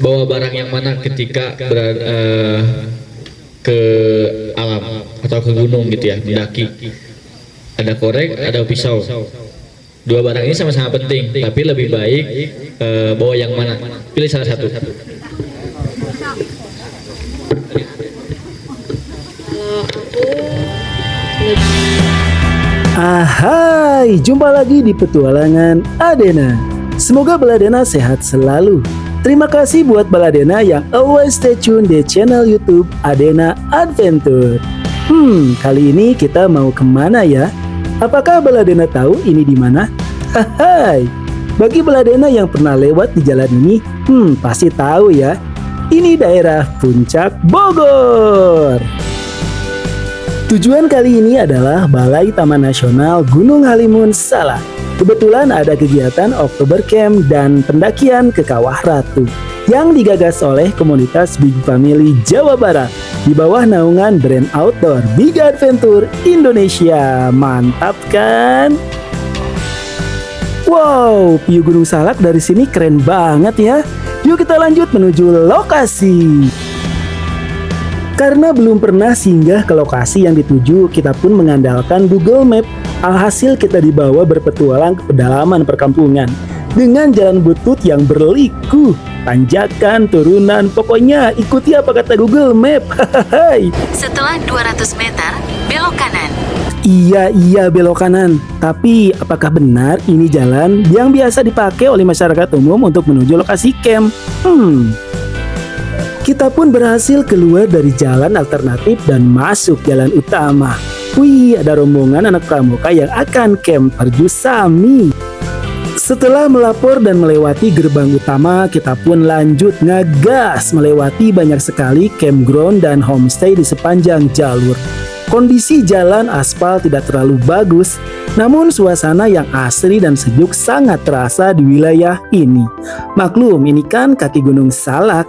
bawa barang yang mana ketika ke alam atau ke gunung gitu ya, mendaki. Ada korek, ada pisau. Dua barang ini sama-sama penting, tapi lebih baik bawa yang mana? Pilih salah satu. Ahai, jumpa lagi di petualangan Adena. Semoga Baladena sehat selalu. Terima kasih buat Baladena yang always stay tune di channel YouTube Adena Adventure. Kali ini kita mau kemana ya? Apakah Baladena tahu ini di mana? Hai, bagi Baladena yang pernah lewat di jalan ini, pasti tahu ya. Ini daerah Puncak Bogor. Tujuan kali ini adalah Balai Taman Nasional Gunung Halimun Salak. Kebetulan ada kegiatan Oktober Camp dan pendakian ke Kawah Ratu yang digagas oleh komunitas Big Family Jawa Barat di bawah naungan brand outdoor Big Adventure Indonesia. Mantap kan? Wow, view Gunung Salak dari sini keren banget ya. Yuk kita lanjut menuju lokasi. Karena belum pernah singgah ke lokasi yang dituju, kita pun mengandalkan Google Map. Alhasil kita dibawa berpetualang ke pedalaman perkampungan dengan jalan butut yang berliku, tanjakan, turunan, pokoknya ikuti apa kata Google Map. Setelah 200 meter, belok kanan. Iya belok kanan. Tapi apakah benar ini jalan yang biasa dipakai oleh masyarakat umum untuk menuju lokasi camp? Kita pun berhasil keluar dari jalan alternatif dan masuk jalan utama. Wih, ada rombongan anak pramuka yang akan camp Perjusami. Setelah melapor dan melewati gerbang utama, kita pun lanjut ngegas melewati banyak sekali campground dan homestay di sepanjang jalur. Kondisi jalan aspal tidak terlalu bagus, namun suasana yang asri dan sejuk sangat terasa di wilayah ini. Maklum, ini kan kaki Gunung Salak.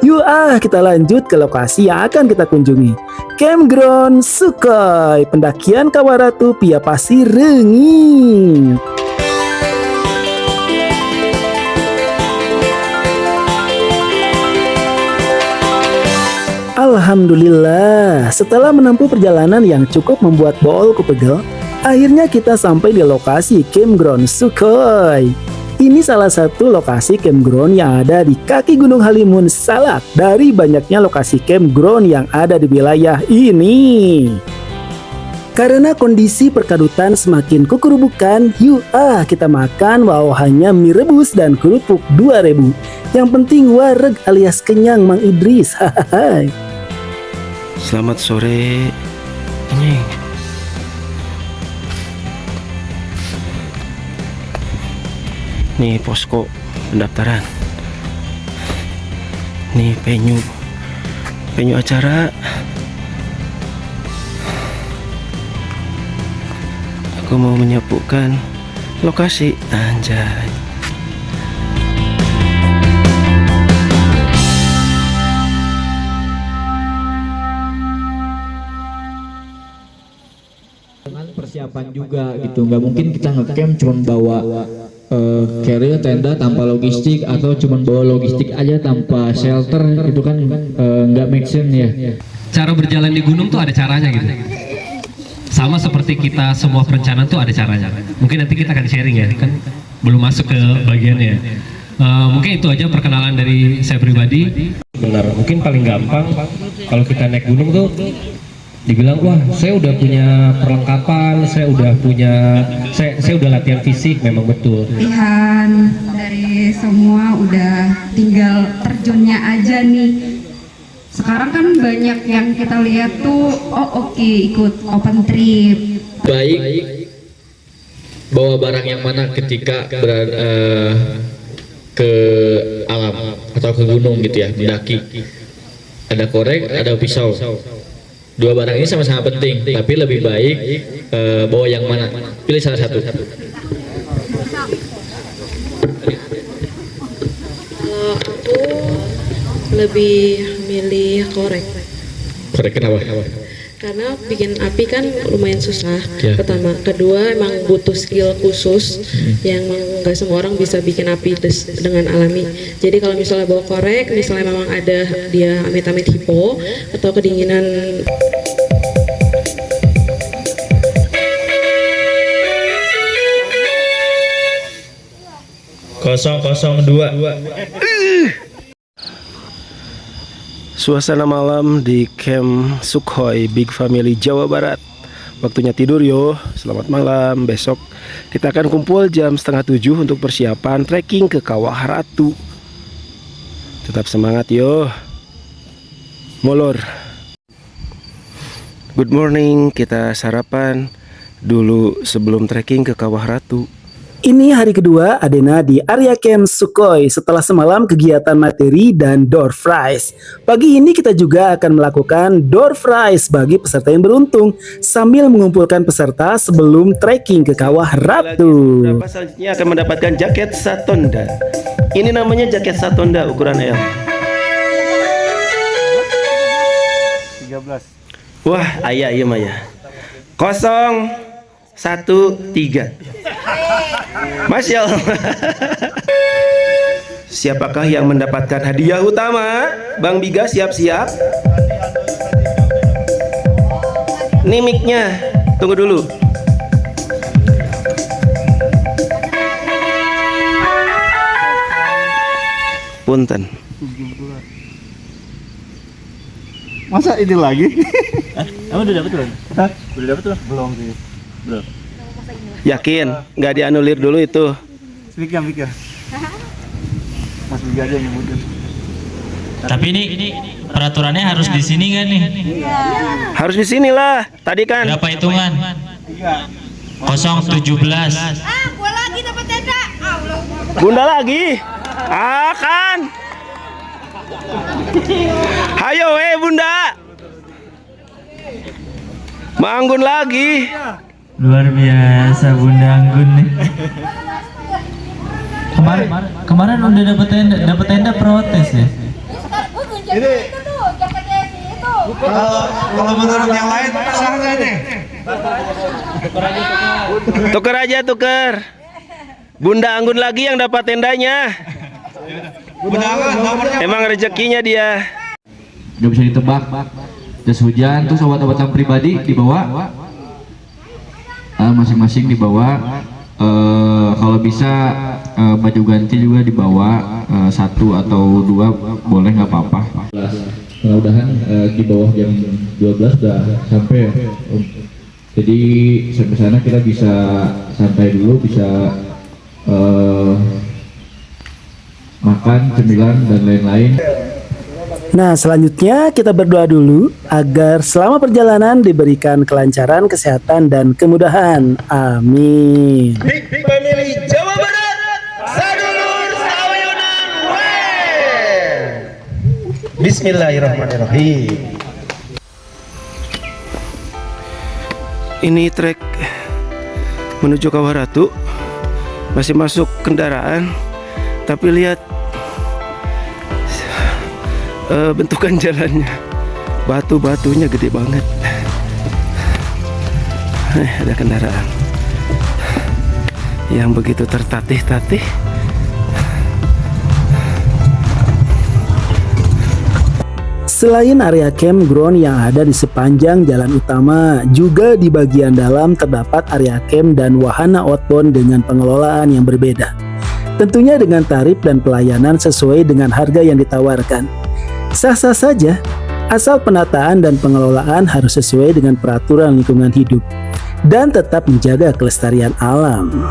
Yuk kita lanjut ke lokasi yang akan kita kunjungi. Campground Sukhoi, pendakian Kawah Ratu via Pasir Rengit. Alhamdulillah, setelah menempuh perjalanan yang cukup membuat bolku pegel, akhirnya kita sampai di lokasi Campground Sukhoi. Ini salah satu lokasi campground yang ada di kaki Gunung Halimun Salak dari banyaknya lokasi campground yang ada di wilayah ini. Karena kondisi perkadutan semakin kukurubukan, yuk kita makan hanya mie rebus dan kerupuk 2000. Yang penting wareg alias kenyang Mang Idris. Selamat sore. Nih posko pendaftaran. Nih venue acara. Aku mau menyapukan lokasi. Anjay. Dengan persiapan juga gitu, nggak mungkin kita ngecamp cuma bawa carrier tenda tanpa logistik atau cuma bawa logistik aja tanpa shelter, itu kan nggak make sense ya. Cara berjalan di gunung tuh ada caranya gitu. Sama seperti kita semua perencanaan tuh ada caranya. Mungkin nanti kita akan sharing ya, kan belum masuk ke bagiannya. Mungkin itu aja perkenalan dari saya pribadi. Benar, mungkin paling gampang kalau kita naik gunung tuh dibilang, wah saya udah punya perlengkapan, saya udah latihan fisik. Memang betul. Latihan dari semua udah tinggal terjunnya aja nih. Sekarang kan banyak yang kita lihat tuh, ikut open trip. Baik bawa barang yang mana ketika ke alam atau ke gunung gitu ya, mendaki. Ada korek, ada pisau. Dua barang ini sama-sama penting, tapi lebih baik bawa yang mana? Pilih salah satu. Kalau aku lebih milih korek. Korek kenapa? Karena bikin api kan lumayan susah, Ya. pertama. Kedua emang butuh skill khusus yang nggak semua orang bisa bikin api dengan alami. Jadi kalau misalnya bawa korek, misalnya memang ada dia amit-amit hipo atau kedinginan. Suasana malam di Camp Sukhoi Big Family Jawa Barat. Waktunya tidur yo. Selamat malam. Besok kita akan kumpul jam 6:30 untuk persiapan trekking ke Kawah Ratu. Tetap semangat yo. Molor. Good morning. Kita sarapan dulu sebelum trekking ke Kawah Ratu. Ini hari kedua Adena di area Camp Sukhoi setelah semalam kegiatan materi dan door prize. Pagi ini kita juga akan melakukan door prize bagi peserta yang beruntung sambil mengumpulkan peserta sebelum trekking ke Kawah Ratu. Beberapa selanjutnya akan mendapatkan jaket Satonda. Ini namanya jaket Satonda ukuran L. 13. Wah, ayah iya Maya. 013. Masya Allah. Siapakah yang mendapatkan hadiah utama? Bang Biga siap-siap. Nih mic-nya. Tunggu dulu. Punten. Masa ini lagi? Kamu udah dapet belum? Hah? Udah dapet belum? Belum sih. Belum. Yakin? Nggak dianulir dulu itu? Speak ya. Mas Biga aja yang nyebutin. Tapi ini peraturannya harus di sini kan nih? Harus di sinilah. Tadi kan. Berapa hitungan? 017. Gua lagi dapat tenda. Bunda lagi. Akan. Hayo Bunda. Manggun lagi. Luar biasa Bunda Anggun nih. Kemarin udah dapat tenda protes ya. Ini kalau menurut yang lain sah nggak nih? Tuker aja tuker. Bunda Anggun lagi yang dapat tendanya. Bunda Anggun nomornya. Emang rezekinya dia. Nggak bisa ditebak. Jas hujan terus obat-obatan pribadi dibawa. Masing-masing dibawa. Kalau bisa baju ganti juga dibawa 1 atau 2 boleh nggak apa-apa. Mudah-mudahan di bawah jam 12 udah sampai. Jadi sampai sana kita bisa santai dulu, bisa makan, cemilan dan lain-lain. Nah, selanjutnya kita berdoa dulu agar selama perjalanan diberikan kelancaran, kesehatan, dan kemudahan. Amin. Big Family Jawa Barat. Sadulur sawayunan we. Bismillahirrahmanirrahim. Ini trek menuju Kawah Ratu. Masih masuk kendaraan, tapi lihat bentukan jalannya, batu-batunya gede banget. Ada kendaraan yang begitu tertatih-tatih. Selain area campground yang ada di sepanjang jalan utama, juga di bagian dalam terdapat area camp dan wahana outbound dengan pengelolaan yang berbeda. Tentunya dengan tarif dan pelayanan sesuai dengan harga yang ditawarkan. Sah-sah saja, asal penataan dan pengelolaan harus sesuai dengan peraturan lingkungan hidup dan tetap menjaga kelestarian alam.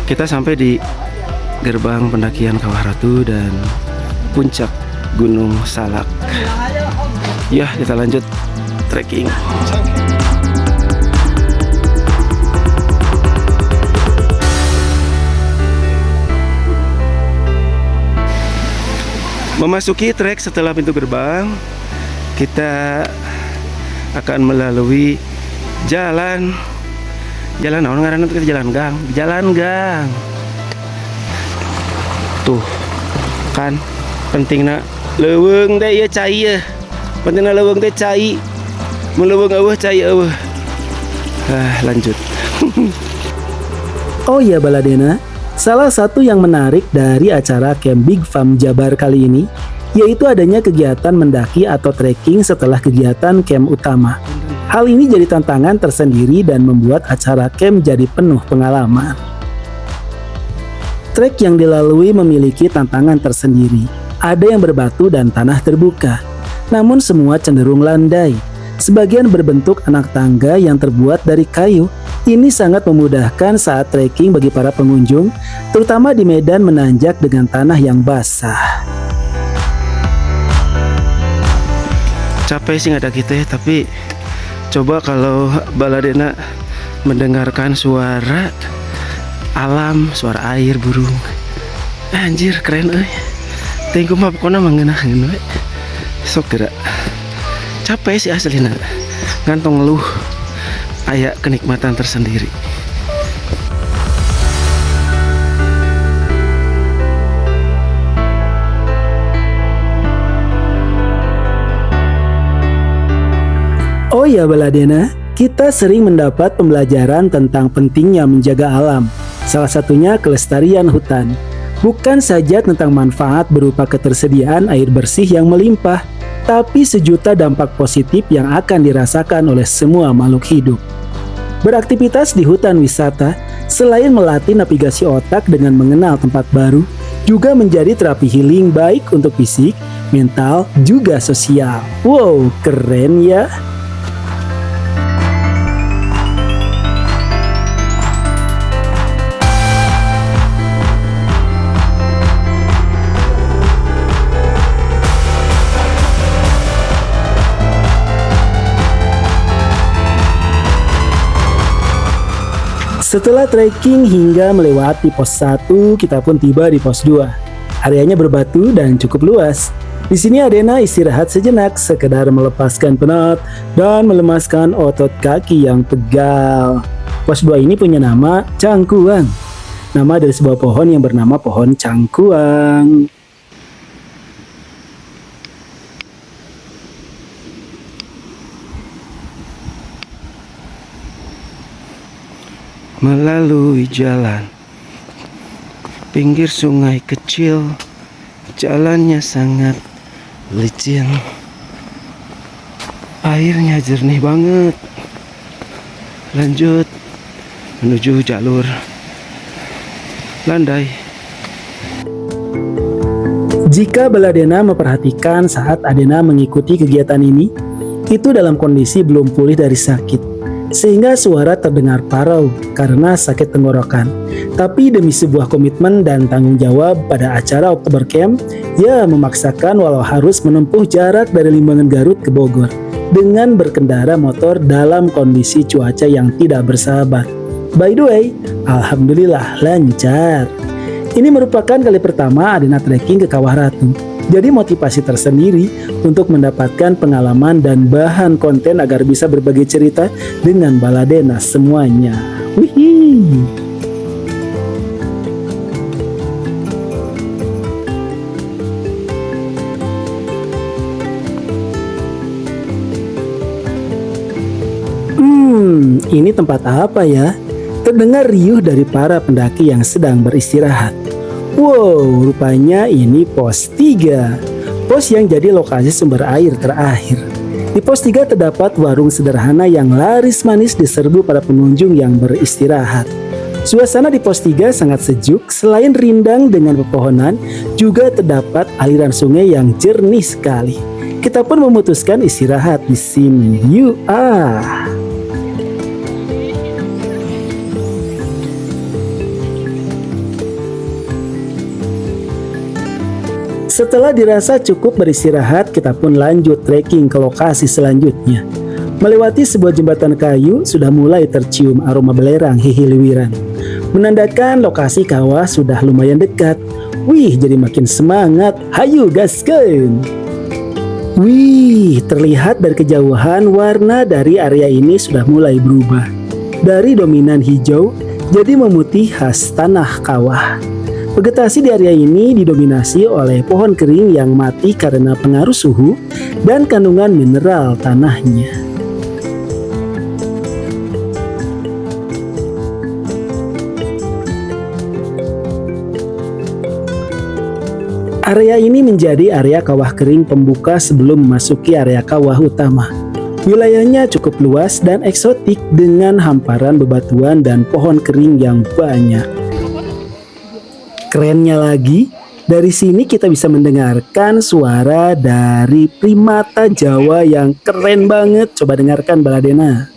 Kita sampai di gerbang pendakian Kawah Ratu dan puncak Gunung Salak. Ya, kita lanjut trekking. Memasuki trek setelah pintu gerbang, kita akan melalui jalan naon ngaranna teh jalan gang. Tuh kan pentingna leuweung teh ieu cai ya. Pentingna leuweung teh cai. Meleuweung eueuh cai eueuh. Lanjut. Oh ya Baladena, salah satu yang menarik dari acara Camp Big Fam Jabar kali ini yaitu adanya kegiatan mendaki atau trekking setelah kegiatan camp utama. Hal ini jadi tantangan tersendiri dan membuat acara camp jadi penuh pengalaman. Trek yang dilalui memiliki tantangan tersendiri. Ada yang berbatu dan tanah terbuka, namun semua cenderung landai. Sebagian berbentuk anak tangga yang terbuat dari kayu. Ini sangat memudahkan saat trekking bagi para pengunjung, terutama di medan menanjak dengan tanah yang basah. Capek sih ada kita ya, tapi coba kalau Baladena mendengarkan suara alam, suara air, burung. Anjir keren euy. Tengku mah pokona mangeunahkeun we. Sok geura. Capek sih aslina. Ngantong ngeluh. Aya kenikmatan tersendiri. Oh ya Baladena, kita sering mendapat pembelajaran tentang pentingnya menjaga alam. Salah satunya kelestarian hutan. Bukan saja tentang manfaat berupa ketersediaan air bersih yang melimpah, tapi sejuta dampak positif yang akan dirasakan oleh semua makhluk hidup. Beraktivitas di hutan wisata, selain melatih navigasi otak dengan mengenal tempat baru, juga menjadi terapi healing baik untuk fisik, mental, juga sosial. Wow, keren ya! Setelah trekking hingga melewati pos 1, kita pun tiba di pos 2. Areanya berbatu dan cukup luas. Di sini Adena istirahat sejenak, sekedar melepaskan penat dan melemaskan otot kaki yang pegal. Pos 2 ini punya nama Cangkuang. Nama dari sebuah pohon yang bernama pohon cangkuang. Melalui jalan pinggir sungai kecil, jalannya sangat licin, airnya jernih banget. Lanjut menuju jalur landai. Jika Baladena memperhatikan saat Adena mengikuti kegiatan ini, itu dalam kondisi belum pulih dari sakit, sehingga suara terdengar parau karena sakit tenggorokan. Tapi demi sebuah komitmen dan tanggung jawab pada acara Oktober Camp, ia memaksakan walau harus menempuh jarak dari Limbangan Garut ke Bogor dengan berkendara motor dalam kondisi cuaca yang tidak bersahabat. By the way, alhamdulillah lancar. Ini merupakan kali pertama Adena trekking ke Kawah Ratu. Jadi motivasi tersendiri untuk mendapatkan pengalaman dan bahan konten agar bisa berbagi cerita dengan Baladena semuanya. Wihii. Ini tempat apa ya? Terdengar riuh dari para pendaki yang sedang beristirahat. Wow, rupanya ini pos 3. Pos yang jadi lokasi sumber air terakhir. Di pos 3 terdapat warung sederhana yang laris manis diserbu para pengunjung yang beristirahat. Suasana di pos 3 sangat sejuk, selain rindang dengan pepohonan, juga terdapat aliran sungai yang jernih sekali. Kita pun memutuskan istirahat di sini. Yuk ah! Setelah dirasa cukup beristirahat, kita pun lanjut trekking ke lokasi selanjutnya. Melewati sebuah jembatan kayu, sudah mulai tercium aroma belerang hihiliwiran. Menandakan lokasi kawah sudah lumayan dekat. Wih, jadi makin semangat. Hayu gaskeun! Wih, terlihat dari kejauhan warna dari area ini sudah mulai berubah. Dari dominan hijau, jadi memutih khas tanah kawah. Vegetasi di area ini didominasi oleh pohon kering yang mati karena pengaruh suhu dan kandungan mineral tanahnya. Area ini menjadi area kawah kering pembuka sebelum memasuki area kawah utama. Wilayahnya cukup luas dan eksotik dengan hamparan bebatuan dan pohon kering yang banyak. Kerennya lagi, dari sini kita bisa mendengarkan suara dari primata Jawa yang keren banget. Coba dengarkan Baladena.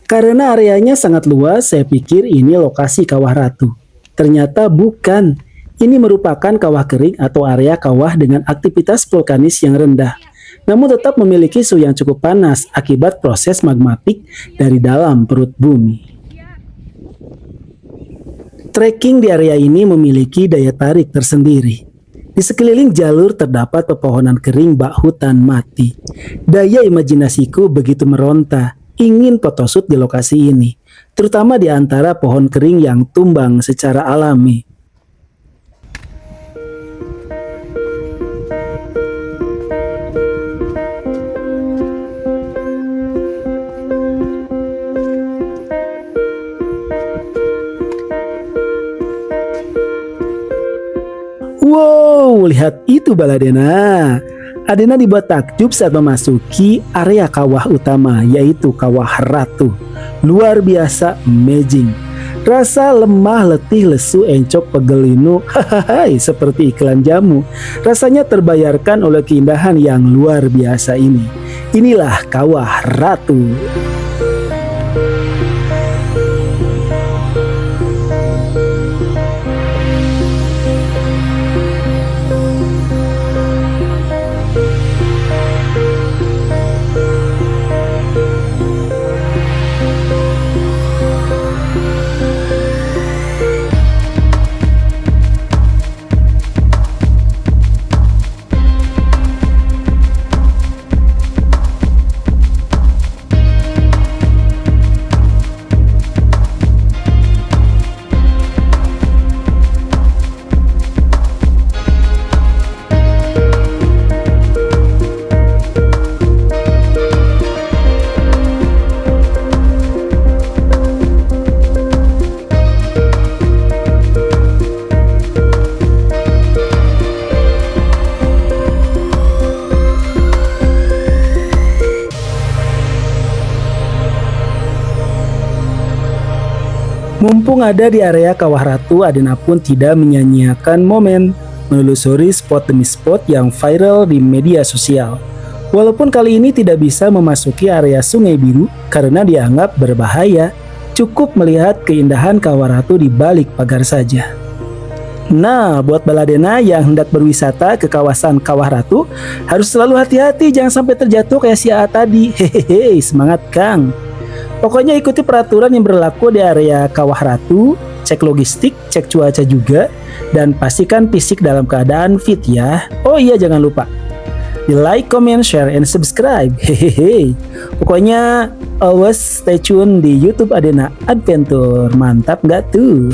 Karena areanya sangat luas, saya pikir ini lokasi Kawah Ratu. Ternyata bukan. Ini merupakan kawah kering atau area kawah dengan aktivitas vulkanis yang rendah, namun tetap memiliki suhu yang cukup panas akibat proses magmatik dari dalam perut bumi. Trekking di area ini memiliki daya tarik tersendiri. Di sekeliling jalur terdapat pepohonan kering bak hutan mati. Daya imajinasiku begitu meronta. Ingin photoshoot di lokasi ini, terutama di antara pohon kering yang tumbang secara alami. Wow, lihat itu Baladena. Adena dibuat takjub saat memasuki area kawah utama, yaitu Kawah Ratu. Luar biasa amazing. Rasa lemah, letih, lesu, encok, pegelinu, hahaha, seperti iklan jamu. Rasanya terbayarkan oleh keindahan yang luar biasa ini. Inilah Kawah Ratu. Mumpung ada di area Kawah Ratu, Adena pun tidak menyia-nyiakan momen menelusuri spot demi spot yang viral di media sosial. Walaupun kali ini tidak bisa memasuki area Sungai Biru karena dianggap berbahaya, cukup melihat keindahan Kawah Ratu di balik pagar saja. Nah, buat Baladena yang hendak berwisata ke kawasan Kawah Ratu, harus selalu hati-hati jangan sampai terjatuh kayak si A tadi. Hehehe, semangat Kang. Pokoknya ikuti peraturan yang berlaku di area Kawah Ratu, cek logistik, cek cuaca juga, dan pastikan fisik dalam keadaan fit ya. Oh iya, jangan lupa di like, comment, share, and subscribe. Hehehe. Pokoknya always stay tune di YouTube Adena Adventure. Mantap nggak tuh?